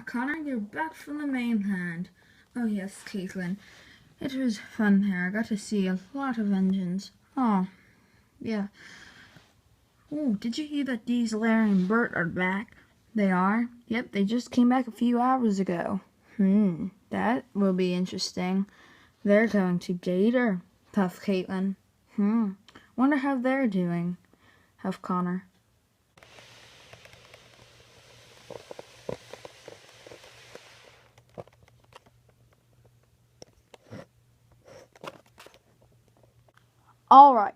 Connor, you're back from the mainland. Oh yes, Caitlin. It was fun there. I got to see a lot of engines. Oh, yeah. Oh, did you hear that Diesel, Larry, and Bert are back? They are? Yep, they just came back a few hours ago. That will be interesting. They're going to Gator, puffed Caitlin. Wonder how they're doing, huffed Connor. Alright,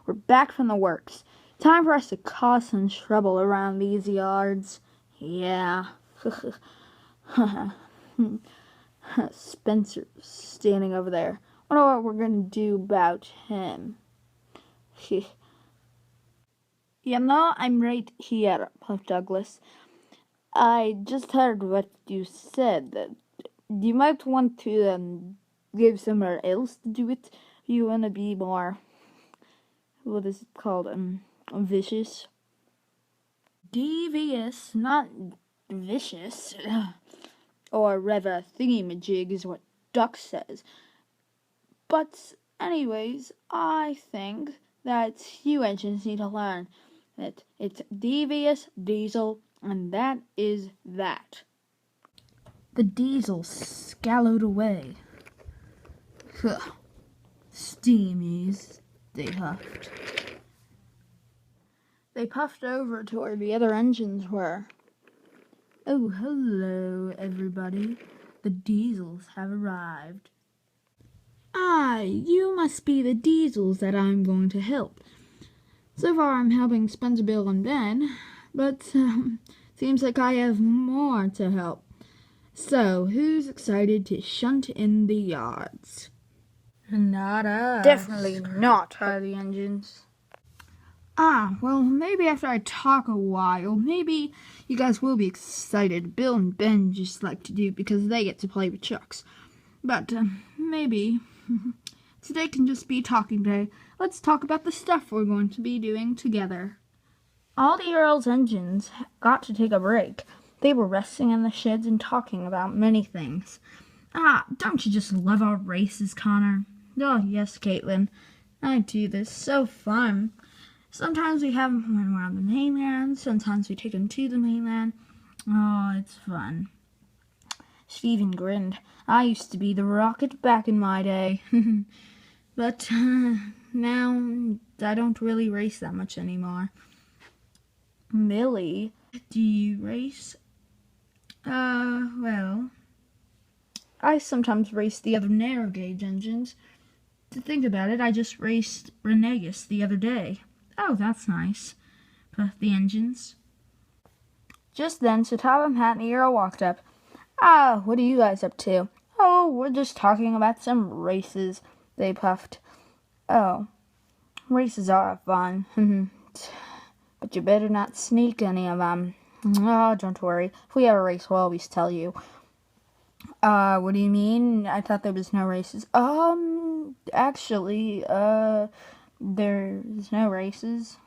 we're back from the works. Time for us to cause some trouble around these yards. Yeah. Spencer's standing over there. Wonder what we're gonna do about him. I'm right here, puffed Douglas. I just heard what you said. You might want to give somewhere else to do it. You want to be more, what is it called, vicious? Devious, not vicious. Or rather, thingy-majig is what Duck says. But anyways, I think that you engines need to learn that it's devious, diesel, and that is that. The Diesel scallowed away. Steamies, they huffed. They puffed over to where the other engines were. Oh, hello, everybody. The Diesels have arrived. You must be the Diesels that I'm going to help. So far I'm helping Spencer, Bill, and Ben, but seems like I have more to help. So, who's excited to shunt in the yards? Not us. Definitely not, are the engines. Well, maybe after I talk a while, maybe you guys will be excited. Bill and Ben just like to do because they get to play with trucks. But, maybe today can just be talking day. Let's talk about the stuff we're going to be doing together. All the Earl's engines got to take a break. They were resting in the sheds and talking about many things. Don't you just love our races, Connor? Oh, yes, Caitlin. I do. They're so fun. Sometimes we have them when we're on the mainland. Sometimes we take them to the mainland. Oh, it's fun. Stephen grinned. I used to be the Rocket back in my day. But now I don't really race that much anymore. Millie, do you race? Well, I sometimes race the other narrow gauge engines. To think about it, I just raced Renegus the other day. Oh, that's nice. Puffed the engines. Just then, Sir Hat and Earl walked up. What are you guys up to? Oh, we're just talking about some races, they puffed. Oh, races are fun. But you better not sneak any of them. Oh, don't worry. If we have a race, we'll always tell you. What do you mean? I thought there was no races. Actually, there's no races.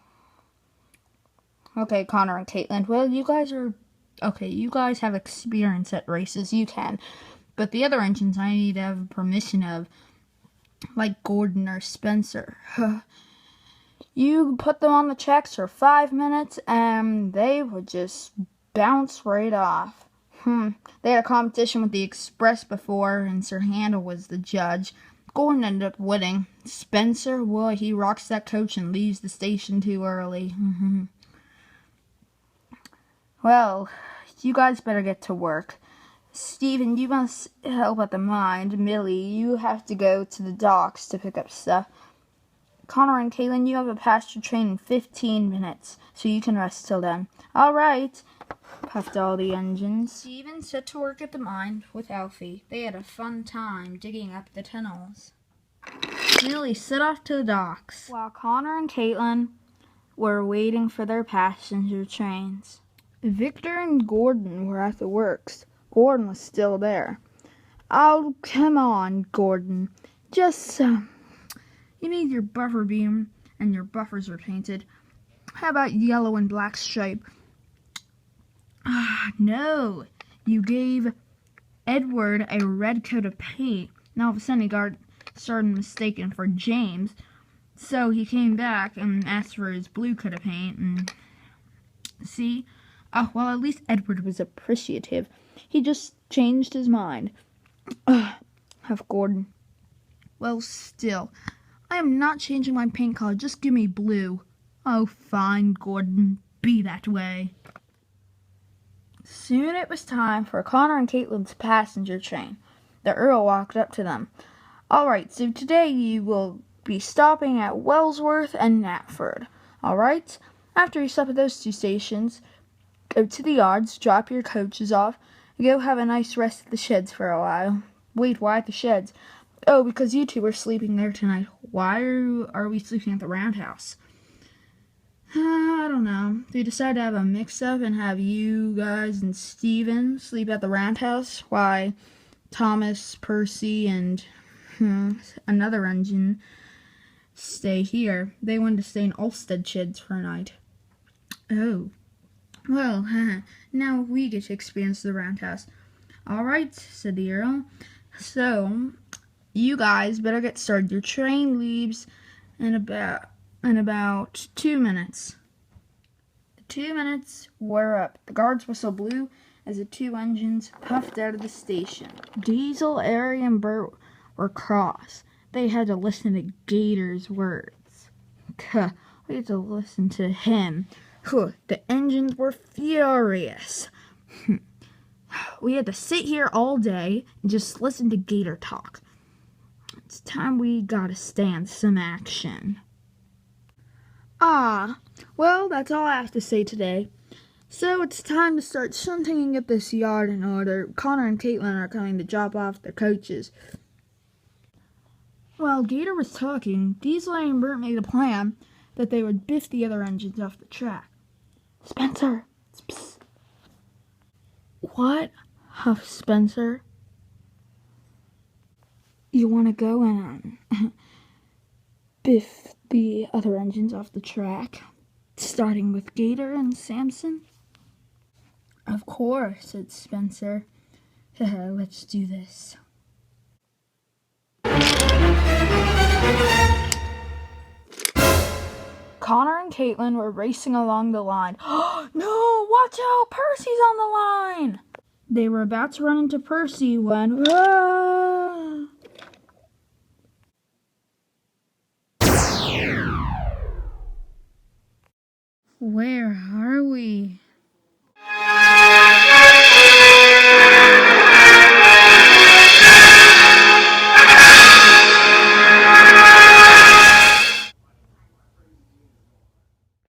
Okay, Connor and Caitlin. Well, you guys have experience at races. You can. But the other engines I need to have permission of, like Gordon or Spencer. You put them on the checks for 5 minutes, and they would just bounce right off. They had a competition with the Express before, and Sir Handel was the judge. Gordon ended up winning. Spencer, well, he rocks that coach and leaves the station too early. Well, you guys better get to work. Stephen, you must help at the mine. Millie, you have to go to the docks to pick up stuff. Connor and Caitlin, you have a pasture train in 15 minutes, so you can rest till then. All right, puffed all the engines. Stephen set to work at the mine with Alfie. They had a fun time digging up the tunnels. Millie set off to the docks, while Connor and Caitlin were waiting for their passenger trains. Victor and Gordon were at the works. Gordon was still there. Oh, come on, Gordon. Just, you need your buffer beam, and your buffers are painted. How about yellow and black stripe? No, you gave Edward a red coat of paint. Now all of a sudden he got started mistaken for James. So he came back and asked for his blue coat of paint, and see? Well, at least Edward was appreciative. He just changed his mind. Huff Gordon. Well, still, I am not changing my paint color. Just give me blue. Oh, fine, Gordon. Be that way. Soon it was time for Connor and Caitlin's passenger train. The Earl walked up to them. All right, so today you will be stopping at Wellsworth and Knapford. All right? After you stop at those two stations, go to the yards, drop your coaches off, and go have a nice rest at the sheds for a while. Wait, why at the sheds? Oh, because you two are sleeping there tonight. Why are we sleeping at the roundhouse? I don't know. They decided to have a mix-up and have you guys and Steven sleep at the roundhouse. Why, Thomas, Percy, and another engine stay here. They wanted to stay in Ulstead sheds for a night. Oh. Well, now we get to experience the roundhouse. All right, said the Earl. So, you guys better get started. Your train leaves in about 2 minutes. The 2 minutes were up. The guards whistle blew as the two engines puffed out of the station. Diesel, Airy, and Bert were cross. They had to listen to Gator's words. We had to listen to him. The engines were furious. We had to sit here all day and just listen to Gator talk. It's time we gotta stand some action. Well, that's all I have to say today. So it's time to start shunting and get this yard in order. Connor and Caitlin are coming to drop off their coaches. While Gator was talking, Diesel and Bert made a plan that they would biff the other engines off the track. Spencer! Psst. What? Huffed Spencer. You want to go and biff the other engines off the track, starting with Gator and Samson? Of course, said Spencer. Let's do this. Connor and Caitlin were racing along the line. No, watch out! Percy's on the line! They were about to run into Percy when... Where are we?